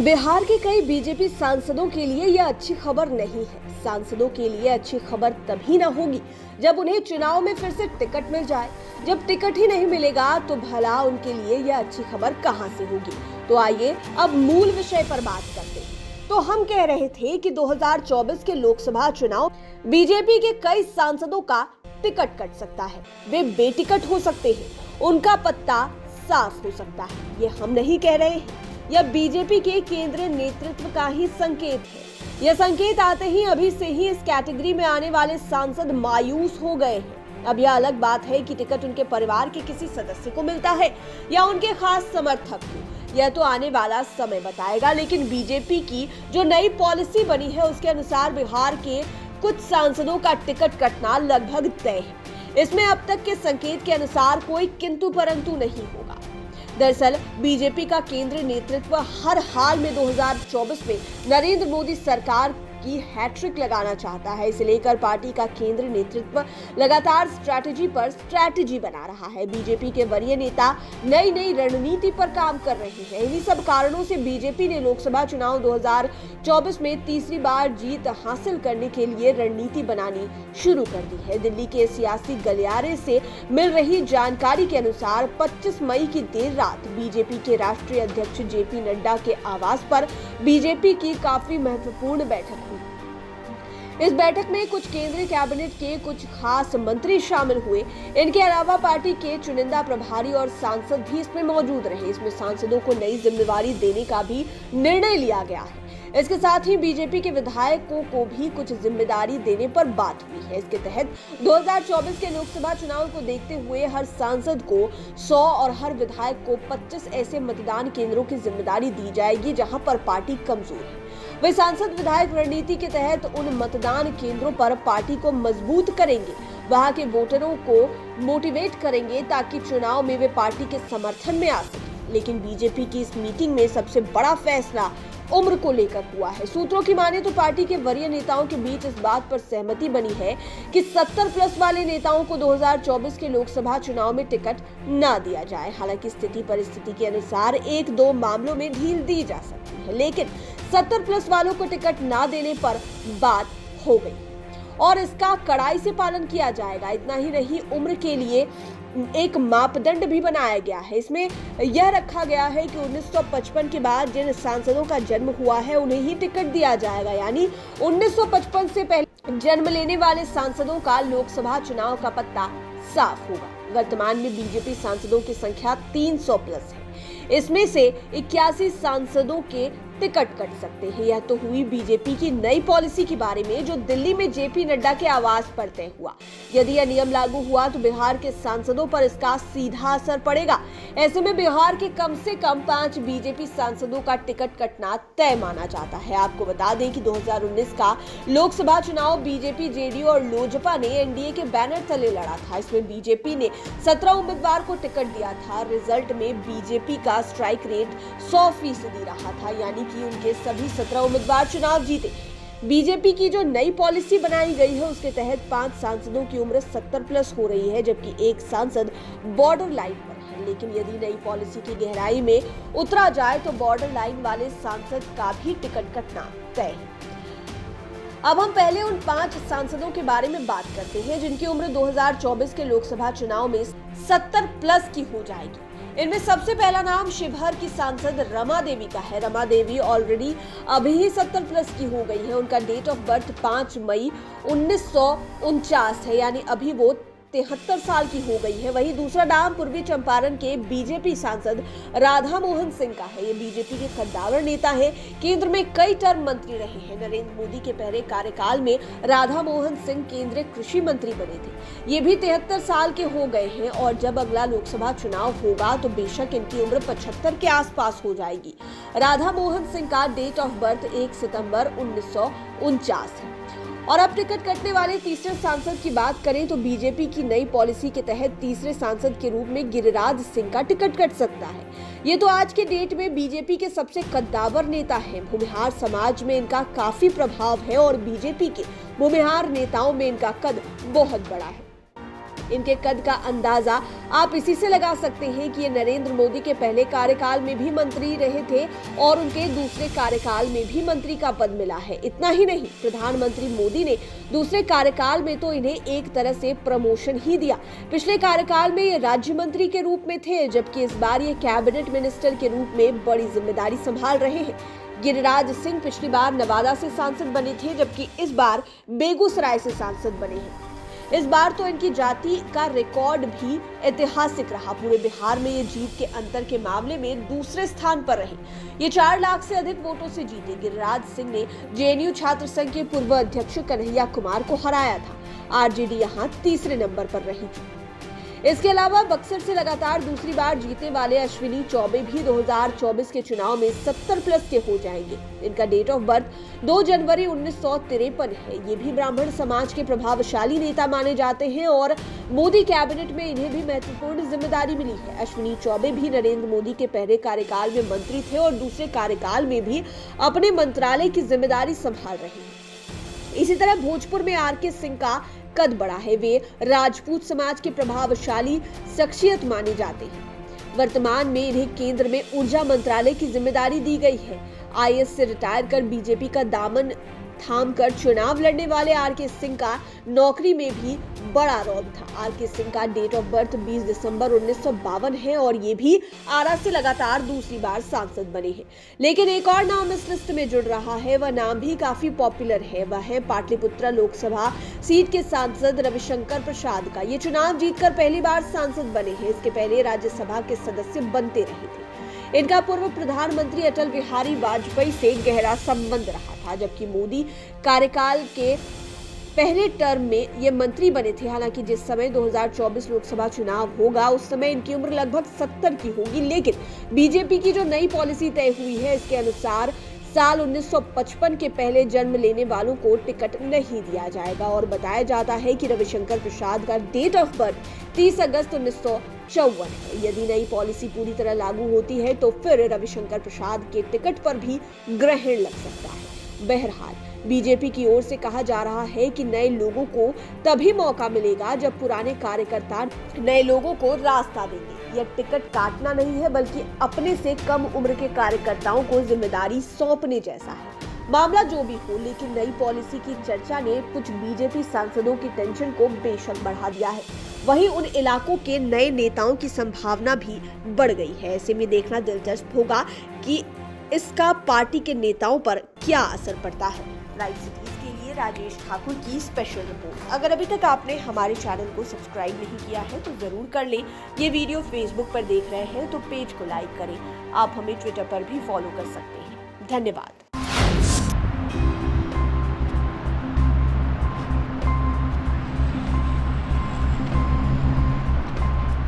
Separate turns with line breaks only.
बिहार के कई बीजेपी सांसदों के लिए यह अच्छी खबर नहीं है। सांसदों के लिए अच्छी खबर तभी न होगी जब उन्हें चुनाव में फिर से टिकट मिल जाए। जब टिकट ही नहीं मिलेगा तो भला उनके लिए यह अच्छी खबर कहां से होगी। तो आइए अब मूल विषय पर बात करते हैं। तो हम कह रहे थे कि 2024 के लोकसभा चुनाव बीजेपी के कई सांसदों का टिकट कट सकता है। वे बेटिकट हो सकते हैं, उनका पत्ता साफ हो सकता है। ये हम नहीं कह रहे हैं, यह बीजेपी के केंद्रीय नेतृत्व का ही संकेत है। यह संकेत आते ही अभी से ही इस कैटेगरी में आने वाले सांसद मायूस हो गए हैं। अब यह अलग बात है कि टिकट उनके परिवार के किसी सदस्य को मिलता है या उनके खास समर्थक को, यह तो आने वाला समय बताएगा। लेकिन बीजेपी की जो नई पॉलिसी बनी है उसके अनुसार बिहार के कुछ सांसदों का टिकट कटना लगभग तय है। इसमें अब तक के संकेत के अनुसार कोई किंतु परंतु नहीं होगा। दरअसल बीजेपी का केंद्रीय नेतृत्व हर हाल में 2024 में नरेंद्र मोदी सरकार की हैट्रिक लगाना चाहता है। इसे लेकर पार्टी का केंद्रीय नेतृत्व लगातार स्ट्रैटेजी बना रहा है। बीजेपी के वरीय नेता नई रणनीति पर काम कर रहे हैं। इन्हीं सब कारणों से बीजेपी ने लोकसभा चुनाव 2024 में तीसरी बार जीत हासिल करने के लिए रणनीति बनानी शुरू कर दी है। दिल्ली के सियासी गलियारे से मिल रही जानकारी के अनुसार 25 मई की देर रात बीजेपी के राष्ट्रीय अध्यक्ष जेपी नड्डा के आवास पर बीजेपी की काफी महत्वपूर्ण बैठक हुई। इस बैठक में कुछ केंद्रीय कैबिनेट के कुछ खास मंत्री शामिल हुए। इनके अलावा पार्टी के चुनिंदा प्रभारी और सांसद भी इसमें मौजूद रहे। इसमें सांसदों को नई जिम्मेदारी देने का भी निर्णय लिया गया है। इसके साथ ही बीजेपी के विधायकों को भी कुछ जिम्मेदारी देने पर बात हुई है। इसके तहत 2024 के लोकसभा चुनाव को देखते हुए हर सांसद को 100 और हर विधायक को 25 ऐसे मतदान केंद्रों की जिम्मेदारी दी जाएगी जहां पर पार्टी कमजोर है। वे सांसद विधायक रणनीति के तहत उन मतदान केंद्रों पर पार्टी को मजबूत करेंगे, वहां के वोटरों को मोटिवेट करेंगे ताकि चुनाव में वे पार्टी के समर्थन में आ सके। लेकिन बीजेपी की इस मीटिंग में सबसे बड़ा फैसला उम्र को लेकर हुआ है। सूत्रों की माने तो पार्टी के वरीय नेताओं के बीच इस बात पर सहमति बनी है कि 70+ वाले नेताओं को 2024 के लोकसभा चुनाव में टिकट न दिया जाए। हालांकि स्थिति परिस्थिति के अनुसार 1-2 मामलों में ढील दी जा सकती है, लेकिन 70+ वालों को टिकट न देने पर बात हो गई और इसका कड़ाई से पालन किया जाएगा। इतना ही नहीं, उम्र के लिए एक मापदंड भी बनाया गया है। इसमें यह रखा गया है कि 1955 के बाद जिन सांसदों का जन्म हुआ है उन्हें ही टिकट दिया जाएगा। यानी 1955 से पहले जन्म लेने वाले सांसदों का लोकसभा चुनाव का पत्ता साफ होगा। वर्तमान में बीजेपी सांसदों की संख्या 300+ है। इसमें से 81 सांसदों के टिकट कट सकते हैं। यह तो हुई बीजेपी की नई पॉलिसी के बारे में जो दिल्ली में जेपी नड्डा के आवास पर तय हुआ। यदि यह नियम लागू हुआ तो बिहार के सांसदों पर इसका सीधा असर पड़ेगा। ऐसे में बिहार के कम से कम 5 बीजेपी सांसदों का टिकट कटना तय माना जाता है। आपको बता दें कि 2019 का लोकसभा चुनाव बीजेपी, जेडीयू और लोजपा ने एनडीए के बैनर तले लड़ा था। इसमें बीजेपी ने 17 उम्मीदवार को टिकट दिया था। रिजल्ट में बीजेपी का स्ट्राइक रेट 100% रहा था, यानी कि उनके सभी 17 उम्मीदवार चुनाव जीते। बीजेपी की जो नई पॉलिसी बनाई गई है उसके तहत 5 सांसदों की उम्र 70+ हो रही है, जबकि एक सांसद बॉर्डर लाइन पर है। लेकिन यदि नई पॉलिसी की गहराई में उतरा जाए तो बॉर्डर लाइन वाले सांसद का भी टिकट कटना तय है। अब हम पहले उन 5 सांसदों के बारे में बात करते हैं जिनकी उम्र 2024 के लोकसभा चुनाव में 70+ की हो जाएगी। इनमें सबसे पहला नाम शिवहर की सांसद रमा देवी का है। रमा देवी ऑलरेडी अभी ही 70+ की हो गई है। उनका डेट ऑफ बर्थ 5 मई 1949 है, यानी अभी वो 73 साल की हो गई है। वहीं दूसरा नाम पूर्वी चंपारण के बीजेपी सांसद राधा मोहन सिंह का है। ये बीजेपी के कद्दावर नेता है, केंद्र में कई टर्म मंत्री रहे हैं। नरेंद्र मोदी के पहले कार्यकाल में राधा मोहन सिंह केंद्रीय कृषि मंत्री बने थे। ये भी 73 साल के हो गए हैं और जब अगला लोकसभा चुनाव होगा तो बेशक इनकी उम्र 75 के आसपास हो जाएगी। राधा मोहन सिंह का डेट ऑफ बर्थ 1 सितंबर 1949 है। और अब टिकट कटने वाले तीसरे सांसद की बात करें तो बीजेपी की नई पॉलिसी के तहत तीसरे सांसद के रूप में गिरिराज सिंह का टिकट कट सकता है। ये तो आज के डेट में बीजेपी के सबसे कद्दावर नेता हैं। भूमिहार समाज में इनका काफी प्रभाव है और बीजेपी के भूमिहार नेताओं में इनका कद बहुत बड़ा है। इनके कद का अंदाजा आप इसी से लगा सकते हैं कि ये नरेंद्र मोदी के पहले कार्यकाल में भी मंत्री रहे थे और उनके दूसरे कार्यकाल में भी मंत्री का पद मिला है। इतना ही नहीं, प्रधानमंत्री मोदी ने दूसरे कार्यकाल में तो इन्हें एक तरह से प्रमोशन ही दिया। पिछले कार्यकाल में ये राज्य मंत्री के रूप में थे, जबकि इस बार ये कैबिनेट मिनिस्टर के रूप में बड़ी जिम्मेदारी संभाल रहे हैं। गिरिराज सिंह पिछली बार नवादा से सांसद बने थे, जबकि इस बार बेगूसराय से सांसद बने हैं। इस बार तो इनकी जाति का रिकॉर्ड भी ऐतिहासिक रहा। पूरे बिहार में ये जीत के अंतर के मामले में दूसरे स्थान पर रहे। ये 4 लाख से अधिक वोटों से जीते। गिरिराज सिंह ने जेएनयू छात्र संघ के पूर्व अध्यक्ष कन्हैया कुमार को हराया था। आरजेडी यहाँ तीसरे नंबर पर रही थी। इसके अलावा बक्सर से लगातार दूसरी बार जीतने वाले अश्विनी चौबे भी 2024 के चुनाव में 70+ के हो जाएंगे। इनका डेट ऑफ बर्थ 2 जनवरी 1953 है। ये भी ब्राह्मण समाज के प्रभावशाली नेता माने जाते हैं और मोदी कैबिनेट में इन्हें भी महत्वपूर्ण जिम्मेदारी मिली है। अश्विनी चौबे भी नरेंद्र मोदी के पहले कार्यकाल में मंत्री थे और दूसरे कार्यकाल में भी अपने मंत्रालय की जिम्मेदारी संभाल रहे हैं। इसी तरह भोजपुर में आरके सिंह का कद बड़ा है। वे राजपूत समाज के प्रभावशाली शख्सियत माने जाते हैं। वर्तमान में इन्हें केंद्र में ऊर्जा मंत्रालय की जिम्मेदारी दी गई है। आईएएस से रिटायर कर बीजेपी का दामन थामकर चुनाव लड़ने वाले आरके सिंह का नौकरी में भी बड़ा रौब था। आरके सिंह का डेट ऑफ बर्थ 20 दिसंबर 1952 है और ये भी आरा से लगातार दूसरी बार सांसद बने हैं। लेकिन एक और नाम इस लिस्ट में जुड़ रहा है, वह नाम भी काफी पॉपुलर है। वह है पाटलिपुत्रा लोकसभा सीट के सांसद रविशंकर प्रसाद का। ये चुनाव जीतकर पहली बार सांसद बने हैं। इसके पहले राज्यसभा के सदस्य बनते रहे थे। इनका पूर्व प्रधानमंत्री अटल बिहारी वाजपेयी से गहरा संबंध रहा था, जबकि मोदी कार्यकाल के पहले टर्म में ये मंत्री बने थे। हालांकि जिस समय 2024 लोकसभा चुनाव होगा उस समय इनकी उम्र लगभग 70 की होगी, लेकिन बीजेपी की जो नई पॉलिसी तय हुई है इसके अनुसार साल 1955 के पहले जन्म लेने वालों को टिकट नहीं दिया जाएगा। और बताया जाता है कि रविशंकर प्रसाद का डेट ऑफ बर्थ 30 अगस्त 1954 है। यदि नई पॉलिसी पूरी तरह लागू होती है तो फिर रविशंकर प्रसाद के टिकट पर भी ग्रहण लग सकता है। बहरहाल बीजेपी की ओर से कहा जा रहा है कि नए लोगों को तभी मौका मिलेगा जब पुराने कार्यकर्ता नए लोगों को रास्ता देंगे। यह टिकट काटना नहीं है, बल्कि अपने से कम उम्र के कार्यकर्ताओं को जिम्मेदारी सौंपने जैसा है। मामला जो भी हो, लेकिन नई पॉलिसी की चर्चा ने कुछ बीजेपी सांसदों की टेंशन को बेशक बढ़ा दिया है। वहीं उन इलाकों के नए नेताओं की संभावना भी बढ़ गई है। ऐसे में देखना दिलचस्प होगा कि इसका पार्टी के नेताओं पर क्या असर पड़ता है। राइट सिटीज के लिए राजेश ठाकुर की स्पेशल रिपोर्ट। अगर अभी तक आपने हमारे चैनल को सब्सक्राइब नहीं किया है तो जरूर कर लें। ये वीडियो फेसबुक पर देख रहे हैं तो पेज को लाइक करें। आप हमें ट्विटर पर भी फॉलो कर सकते हैं। धन्यवाद।